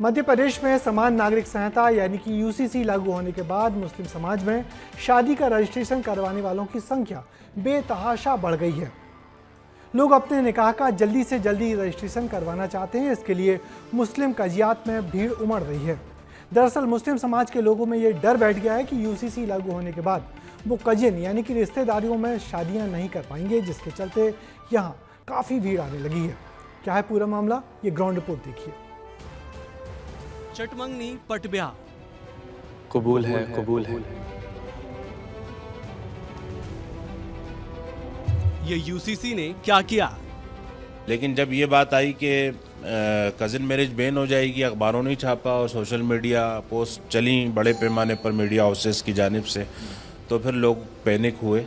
मध्य प्रदेश में समान नागरिक संहिता यानी कि यूसीसी लागू होने के बाद मुस्लिम समाज में शादी का रजिस्ट्रेशन करवाने वालों की संख्या बेतहाशा बढ़ गई है। लोग अपने निकाह का जल्दी से जल्दी रजिस्ट्रेशन करवाना चाहते हैं। इसके लिए मुस्लिम कजियात में भीड़ उमड़ रही है। दरअसल मुस्लिम समाज के लोगों में ये डर बैठ गया है कि यूसीसी लागू होने के बाद वो कजिन यानी कि रिश्तेदारियों में शादियां नहीं कर पाएंगे, जिसके चलते यहाँ काफ़ी भीड़ आने लगी है। क्या है पूरा मामला, ये ग्राउंड रिपोर्ट देखिए। चटमंगनी पटब्याह कबूल है, कबूल है। ये यूसीसी ने क्या किया? लेकिन जब ये बात आई कि कज़िन मैरिज बैन हो जाएगी, अखबारों ने छापा और सोशल मीडिया पोस्ट चली बड़े पैमाने पर मीडिया हाउसेस की जानिब से, तो फिर लोग पैनिक हुए।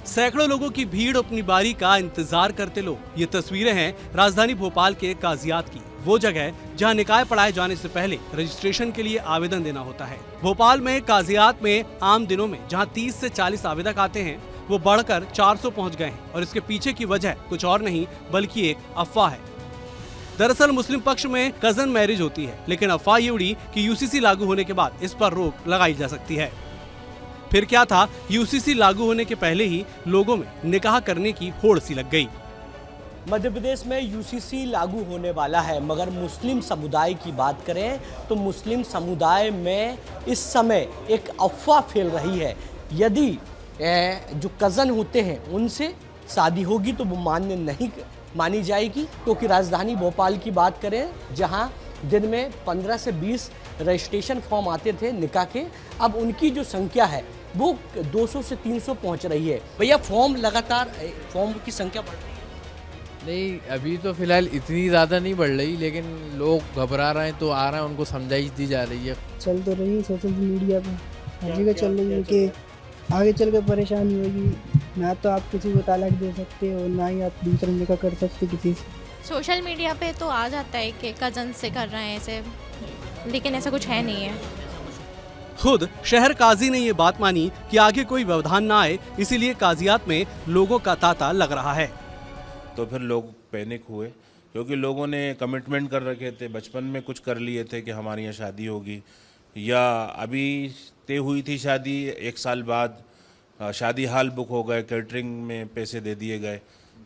सैकड़ों लोगों की भीड़ अपनी बारी का इंतजार करते लोग। ये तस्वीरें हैं राजधानी भोपाल के काजियात की, वो जगह जहां निकाह पढ़ाए जाने से पहले रजिस्ट्रेशन के लिए आवेदन देना होता है। भोपाल में काजियात में आम दिनों में जहां 30 से 40 आवेदक आते हैं, वो बढ़कर 400 पहुंच गए हैं और इसके पीछे की वजह कुछ और नहीं बल्कि एक अफवाह है। दरअसल मुस्लिम पक्ष में कजन मैरिज होती है, लेकिन अफवाह ये उड़ी कि यूसीसी लागू होने के बाद इस पर रोक लगाई जा सकती है। फिर क्या था, यूसीसी लागू होने के पहले ही लोगों में निकाह करने की होड़ सी लग गई। मध्य प्रदेश में यूसीसी लागू होने वाला है, मगर मुस्लिम समुदाय की बात करें तो मुस्लिम समुदाय में इस समय एक अफवाह फैल रही है। यदि जो कज़न होते हैं उनसे शादी होगी तो वो मान्य नहीं मानी जाएगी, क्योंकि राजधानी भोपाल की बात करें जहां दिन में 15 से 20 रजिस्ट्रेशन फॉर्म आते थे निकाह के, अब उनकी जो संख्या है वो 200 से 300 पहुंच रही है। भैया लगातार फॉर्म की संख्या बढ़ रही है? नहीं, अभी तो फिलहाल इतनी ज़्यादा नहीं बढ़ रही, लेकिन लोग घबरा रहे हैं तो आ रहे हैं, उनको समझाइश दी जा रही है। चल तो रही है सोशल मीडिया पे, हर जगह चल रही है कि आगे चल कर परेशानी होगी। ना तो आप किसी को तलाक दे सकते हो, ना ही आप दूसरा निकाह कर सकते किसी से। सोशल मीडिया पे तो आ जाता है कि कज़न से कर रहे हैं ऐसे, लेकिन ऐसा कुछ है नहीं है। खुद शहर काजी ने ये बात मानी कि आगे कोई व्यवधान ना आए, इसीलिए काजियात में लोगों का तांता लग रहा है। तो फिर लोग पैनिक हुए, क्योंकि लोगों ने कमिटमेंट कर रखे थे, बचपन में कुछ कर लिए थे कि हमारे यहाँ शादी होगी, या अभी तय हुई थी शादी, 1 साल बाद शादी हाल बुक हो गए, कैटरिंग में पैसे दे दिए गए,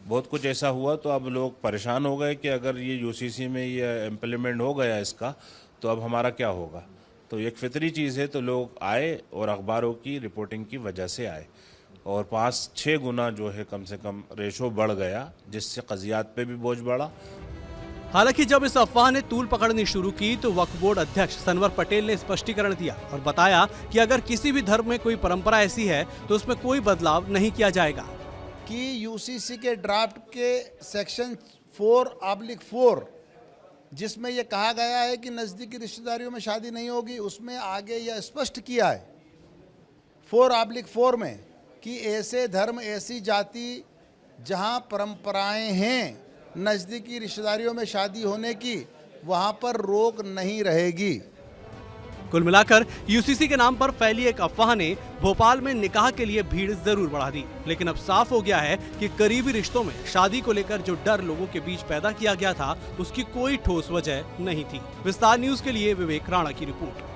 बहुत कुछ ऐसा हुआ। तो अब लोग परेशान हो गए कि अगर ये यूसीसी में ये इम्प्लीमेंट हो गया इसका, तो अब हमारा क्या होगा। तो एक फितरी चीज़ है, तो लोग आए और अखबारों की रिपोर्टिंग की वजह से आए, और 5-6 गुना जो है कम से कम रेशो बढ़ गया, जिससे कजियात पे भी बोझ बढ़ा। हालांकि जब इस अफवाह ने तूल पकड़नी शुरू की तो वक्फ बोर्ड अध्यक्ष सनवर पटेल ने स्पष्टीकरण दिया और बताया कि अगर किसी भी धर्म में कोई परंपरा ऐसी है तो उसमें कोई बदलाव नहीं किया जाएगा। कि यूसीसी के ड्राफ्ट के सेक्शन 4/4 जिसमें यह कहा गया है कि नज़दीकी रिश्तेदारियों में शादी नहीं होगी, उसमें आगे यह स्पष्ट किया है 4/4 में कि ऐसे धर्म, ऐसी जाति जहां परंपराएं हैं नज़दीकी रिश्तेदारियों में शादी होने की, वहां पर रोक नहीं रहेगी। कुल मिलाकर यूसीसी के नाम पर फैली एक अफवाह ने भोपाल में निकाह के लिए भीड़ जरूर बढ़ा दी, लेकिन अब साफ हो गया है कि करीबी रिश्तों में शादी को लेकर जो डर लोगों के बीच पैदा किया गया था, उसकी कोई ठोस वजह नहीं थी। विस्तार न्यूज के लिए विवेक राणा की रिपोर्ट।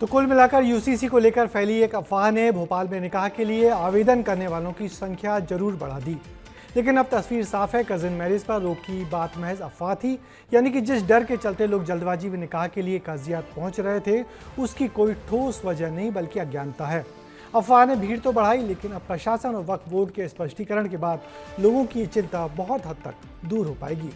तो कुल मिलाकर यूसीसी को लेकर फैली एक अफवाह ने भोपाल में निकाह के लिए आवेदन करने वालों की संख्या जरूर बढ़ा दी, लेकिन अब तस्वीर साफ है, कजिन मैरिज पर रोक की बात महज अफवाह थी। यानी कि जिस डर के चलते लोग जल्दबाजी में निकाह के लिए काजियात पहुंच रहे थे, उसकी कोई ठोस वजह नहीं बल्कि अज्ञानता है। अफवाह ने भीड़ तो बढ़ाई, लेकिन अब प्रशासन और वक्फ बोर्ड के स्पष्टीकरण के बाद लोगों की चिंता बहुत हद तक दूर हो पाएगी।